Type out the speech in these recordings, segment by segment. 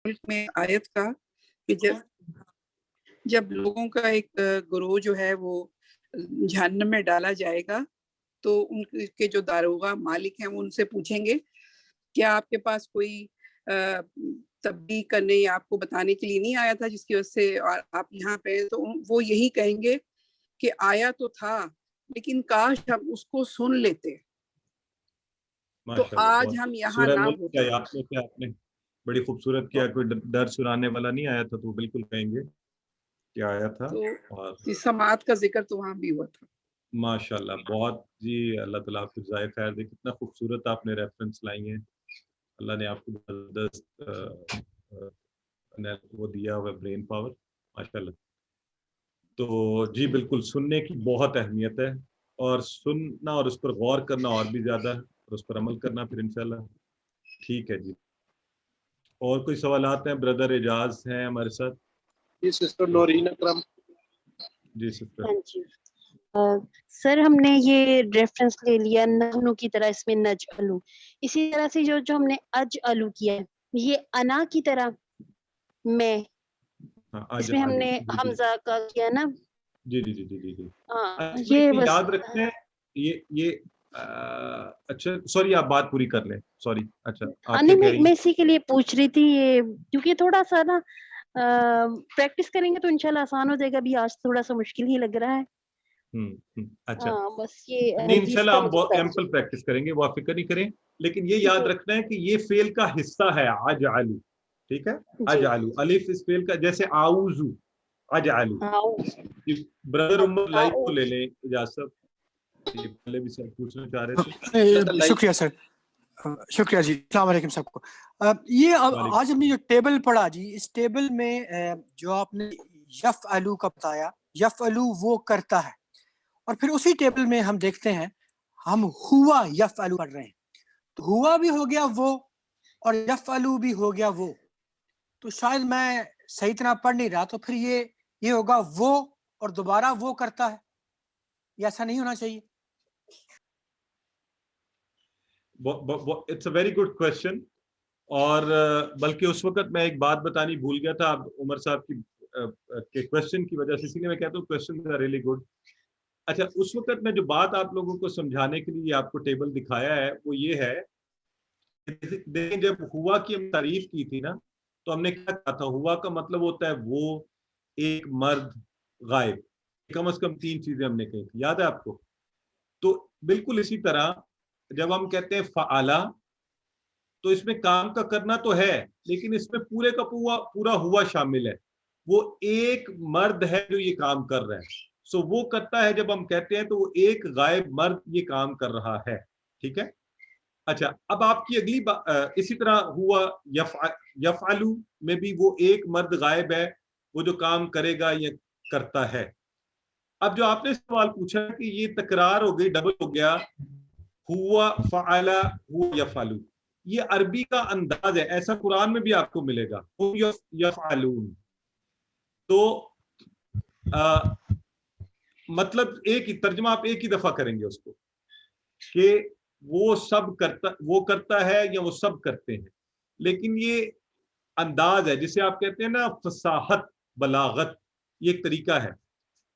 ملک میں آیت کا کہ جب لوگوں کا ایک گروہ جو ہے وہ جہنم میں ڈالا جائے گا تو ان کے جو داروغہ مالک ہیں وہ ان سے پوچھیں گے کیا آپ کے پاس کوئی تبلیغ کرنے یا آپ کو بتانے کے لیے نہیں آیا تھا جس کی وجہ سے آپ یہاں پہ، تو وہ یہی کہیں گے کہ آیا تو تھا لیکن کاش ہم اس کو سن لیتے تو آج ہم یہاں نہ ہوتے۔ آپ نے بڑی خوبصورت کیا، کوئی ڈر سنانے والا نہیں آیا تھا تو بالکل کہیں گے کہ آیا تھا، تو سماعت کا ذکر تو وہاں بھی ہوا تھا۔ ماشاءاللہ، بہت جی، اللہ تعالیٰ آپ کو جزائے خیر دے، کتنا خوبصورت آپ نے ریفرنس لائی ہیں، اللہ نے آپ کو زبردست وہ دیا ہوا برین پاور، ماشاءاللہ۔ تو جی بالکل، سننے کی بہت اہمیت ہے، اور سننا اور اس پر غور کرنا اور بھی زیادہ، اور اس پر عمل کرنا پھر انشاءاللہ ٹھیک ہے۔ جی اور کوئی سوالات ہیں؟ بردر اعجاز ہیں ہمارے ساتھ؟ جی سسٹر نورین اکرم۔ جی سسٹر۔ ہاں جی سر، ہم نے یہ ریفرنس لے لیا نحنو کی طرح، اس میں نجعلو، اسی طرح سے جو ہم نے اجعلو کیا ہے، یہ انا کی طرح میں، اس میں ہم نے حمزہ کا کیا نا۔ جی جی جی جی جی جی یہ یاد رکھتے ہیں یہ اچھا سوری، آپ بات پوری کر لیں، سوری۔ اچھا میں اسی کے لیے پوچھ رہی تھی، یہ کیونکہ تھوڑا سا نا پریکٹس کریں گے تو انشاءاللہ آسان ہو جائے گا، ابھی آج تھوڑا سا مشکل ہی لگ رہا ہے۔ اچھا بس یہ انشاءاللہ ہم ایمپل پریکٹس کریں گے، وہ آپ فکر نہیں کریں، لیکن یہ یاد رکھنا ہے کہ یہ فعل کا حصہ ہے اجعلو، ٹھیک ہے؟ اجعلو الف اس فعل کا، جیسے اعوذ اجعلو۔ بردر عمر لائف کو لے لیں اجازت، پہلے بھی سر پوچھنا چاہ رہے تھے۔ شکریہ سر، شکریہ جی، السلام علیکم سب کو۔ یہ آج ہم نے جو ٹیبل پڑھا جی، اس ٹیبل میں جو آپ نے یفعلو کا بتایا، یفعلو وہ کرتا ہے، اور پھر اسی ٹیبل میں ہم دیکھتے ہیں ہم ہوا یفعلو پڑھ رہے ہیں، تو ہوا بھی ہو گیا وہ اور یفعلو بھی ہو گیا وہ، تو شاید میں صحیح طرح پڑھ نہیں رہا، تو پھر یہ ہوگا وہ اور دوبارہ وہ کرتا ہے، یہ ایسا نہیں ہونا چاہیے؟ It's a very good question, اور بلکہ اس وقت میں ایک بات بتانی بھول گیا تھا عمر صاحب کی کوشچن کی وجہ سے، اسی لیے میں کہتا ہوں کوشچن ریئلی گڈ۔ اچھا، اس وقت میں جو بات آپ لوگوں کو سمجھانے کے لیے آپ کو ٹیبل دکھایا ہے وہ یہ ہے، جب ہوا کی ہم تعریف کی تھی نا، تو ہم نے کیا کہا تھا؟ ہوا کا مطلب ہوتا ہے وہ، ایک، مرد، غائب، کم از کم 3 چیزیں ہم نے کہی تھی، یاد ہے آپ کو؟ تو بالکل اسی طرح جب ہم کہتے ہیں فعلا، تو اس میں کام کا کرنا تو ہے، لیکن اس میں پورے کا پورا ہوا شامل ہے، وہ ایک مرد ہے جو یہ کام کر رہا ہے، سو وہ کرتا ہے جب ہم کہتے ہیں تو وہ ایک غائب مرد یہ کام کر رہا ہے، ٹھیک ہے؟ اچھا، اب آپ کی اگلی اسی طرح ہوا یفعلو میں بھی وہ ایک مرد غائب ہے، وہ جو کام کرے گا یہ کرتا ہے۔ اب جو آپ نے سوال پوچھا کہ یہ تکرار ہو گئی، ڈبل ہو گیا، ہوا فعلا ہوا یفعلو، یہ عربی کا انداز ہے، ایسا قرآن میں بھی آپ کو ملے گا، یفعلون، تو مطلب ایک ہی ترجمہ، آپ ایک ہی دفعہ کریں گے اس کو کہ وہ کرتا ہے یا وہ سب کرتے ہیں، لیکن یہ انداز ہے جسے آپ کہتے ہیں نا فصاحت، بلاغت، یہ ایک طریقہ ہے۔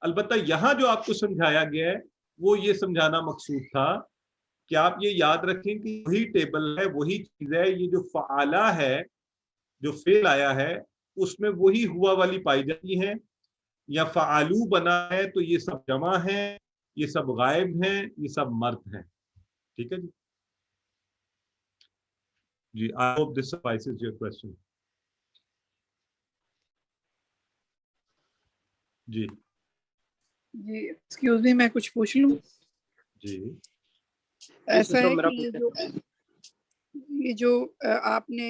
البتہ یہاں جو آپ کو سمجھایا گیا ہے وہ یہ سمجھانا مقصود تھا کہ آپ یہ یاد رکھیں کہ وہی ٹیبل ہے، وہی چیز ہے، یہ جو فعلا ہے، جو فعل آیا ہے، اس میں وہی ہوا والی پائی جاتی ہیں، یا فعالو بنا ہے تو یہ سب جمع ہیں، یہ سب غائب ہیں، یہ سب مرد ہیں، ٹھیک ہے جی؟ جی I hope this suffices your question. جی جی ایکسکیوز می، میں کچھ پوچھ لوں؟ جی ایسا ہے کہ یہ جو آپ نے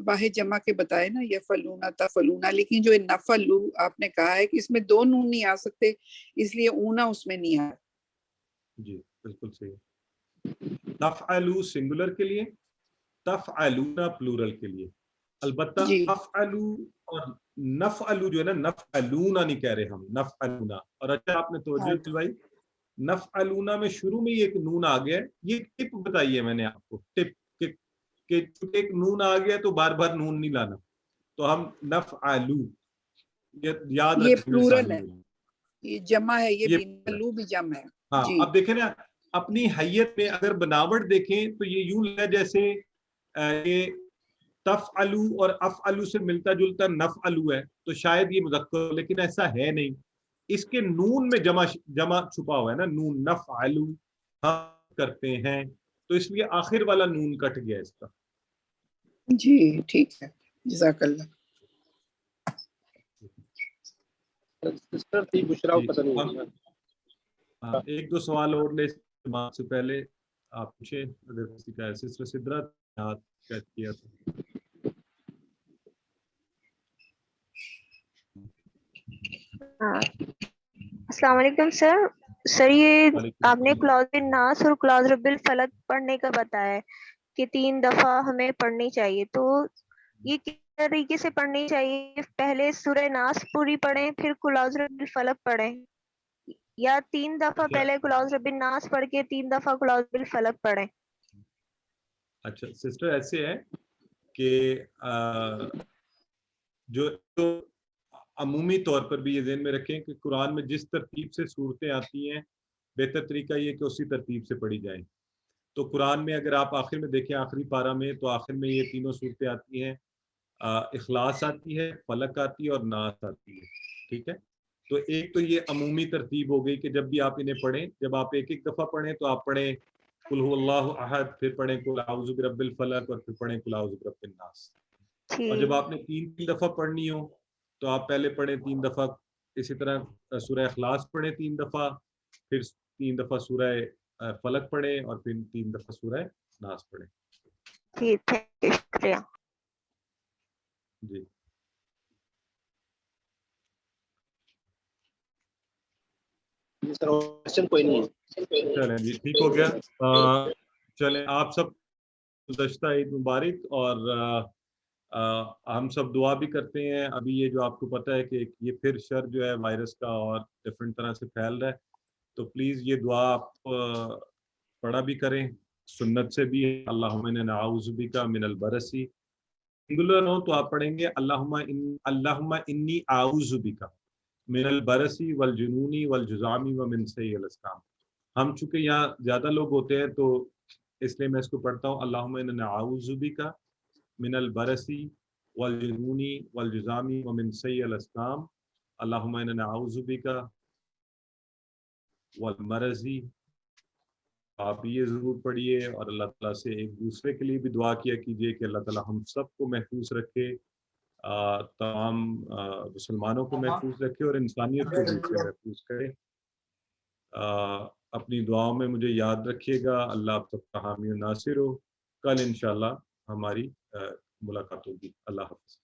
واحد جمع کے بتائے نا، یفعلون تفعلون، لیکن جو نفعلو آپ نے کہا ہے کہ اس میں 2 نون نہیں آ سکتے، اس لیے اونا اس میں نہیں آیا۔ جی بالکل صحیح، تفعلو سنگولر کے لیے، تفعلون پلورل کے لیے، البتہ افعلو اور نفعلو جو ہے نا، نفعلونا نہیں کہہ رہے ہم، نفعلونا۔ اور اچھا آپ نے توجہ دلوائی، نفعلونا میں شروع میں ایک نون آ گیا ہے، یہ ٹپ بتائیے میں نے آپ کو، ٹپ کہ ایک نون آ گیا تو بار بار نون نہیں لانا، تو ہم نفعلو یاد یہ رکھیں پلورل ہے، یہ جمع ہے، یہ یہ بینلو بھی جمع ہے. ہاں جی اب دیکھیں نا اپنی حیت میں اگر بناوٹ دیکھیں تو یہ یوں ہے جیسے یہ تفعلو اور افعلو سے ملتا جلتا نفعلو ہے، تو شاید یہ مذکر، لیکن ایسا ہے نہیں. اس کے نون میں جمع چھپا ہوا ہے نا، نون نفعلو ہم کرتے ہیں، تو اس لیے آخر والا نون کٹ گیا اس کا. جی ٹھیک ہے، جزاک اللہ. سسٹر تھی بشرا جی، پتہ نہیں ہم ایک دو سوال اور لے جماعت سے پہلے آپ پوچھیں اگر کسی کا ہے. سسٹر سدرا ہاتھ قید کیا تھا. السلام علیکم سر. سر یہ وعلیکم آپ نے السلام. کلاؤز الناس اور کلاؤز رب الفلق پڑھنے کا بتایا ہے کہ 3 دفعہ ہمیں پڑھنی چاہیے، تو یہ کس طریقے سے پڑھنی چاہیے؟ پہلے سورہ ناس پوری پڑھیں پھر کلاؤز رب الفلق پڑھیں، یا 3 دفعہ پہلے کلاؤز رب الناس پڑھ کے 3 دفعہ کلاؤز رب الفلق پڑھیں؟ اچھا سسٹر ایسے ہے کہ جو عمومی طور پر بھی یہ ذہن میں رکھیں کہ قرآن میں جس ترتیب سے صورتیں آتی ہیں بہتر طریقہ یہ کہ اسی ترتیب سے پڑھی جائیں. تو قرآن میں اگر آپ آخر میں دیکھیں آخری پارہ میں تو آخر میں یہ تینوں صورتیں آتی ہیں، اخلاص آتی ہے، فلق آتی ہے اور ناس آتی ہے. ٹھیک ہے، تو ایک تو یہ عمومی ترتیب ہو گئی کہ جب بھی آپ انہیں پڑھیں، جب آپ ایک ایک دفعہ پڑھیں تو آپ پڑھیں قل هو اللہ احد، پھر پڑھیں قل اعوذ برب الفلق، اور پھر پڑھیں قل اعوذ برب الناس. اور جب آپ نے 3 دفعہ پڑھنی ہو تو آپ پہلے پڑھیں 3 دفعہ اسی طرح سورہ اخلاص پڑھیں 3 دفعہ، پھر 3 دفعہ سورہ فلق پڑھیں، اور پھر 3 دفعہ سورہ ناس پڑھیں. جی تھینک یو، شکریہ. جی سر کوشچن کوئی نہیں ہے. چلیں جی ٹھیک ہو گیا. چلیں آپ سب گزشتہ عید مبارک، اور ہم سب دعا بھی کرتے ہیں. ابھی یہ جو آپ کو پتہ ہے کہ یہ پھر شر جو ہے وائرس کا اور ڈفرینٹ طرح سے پھیل رہا ہے، تو پلیز یہ دعا آپ پڑھا بھی کریں سنت سے بھی. اللہم انا نعوذ بک من البرسی، سنگولر ہو تو آپ پڑھیں گے اللہم انی اعوذ بک من البرسی والجنونی والجذامی ومن سیء الاسقام. ہم چونکہ یہاں زیادہ لوگ ہوتے ہیں تو اس لیے میں اس کو پڑھتا ہوں اللہم انا نعوذ بک من البرسی والجنونی والجذامی ومن سیء الاسقام. اللہم انا نعوذ بک والمرضی. آپ یہ ضرور پڑھیے، اور اللہ تعالیٰ سے ایک دوسرے کے لیے بھی دعا کیا کیجیے کہ اللہ تعالیٰ ہم سب کو محفوظ رکھے، تمام مسلمانوں کو محفوظ رکھے، اور انسانیت کو بھی اس سے محفوظ کرے. اپنی دعاؤں میں مجھے یاد رکھیے گا. اللہ آپ سب کا حامی و ناصر ہو. کل انشاءاللہ ہماری ملاقات ہوگی. اللہ حافظ.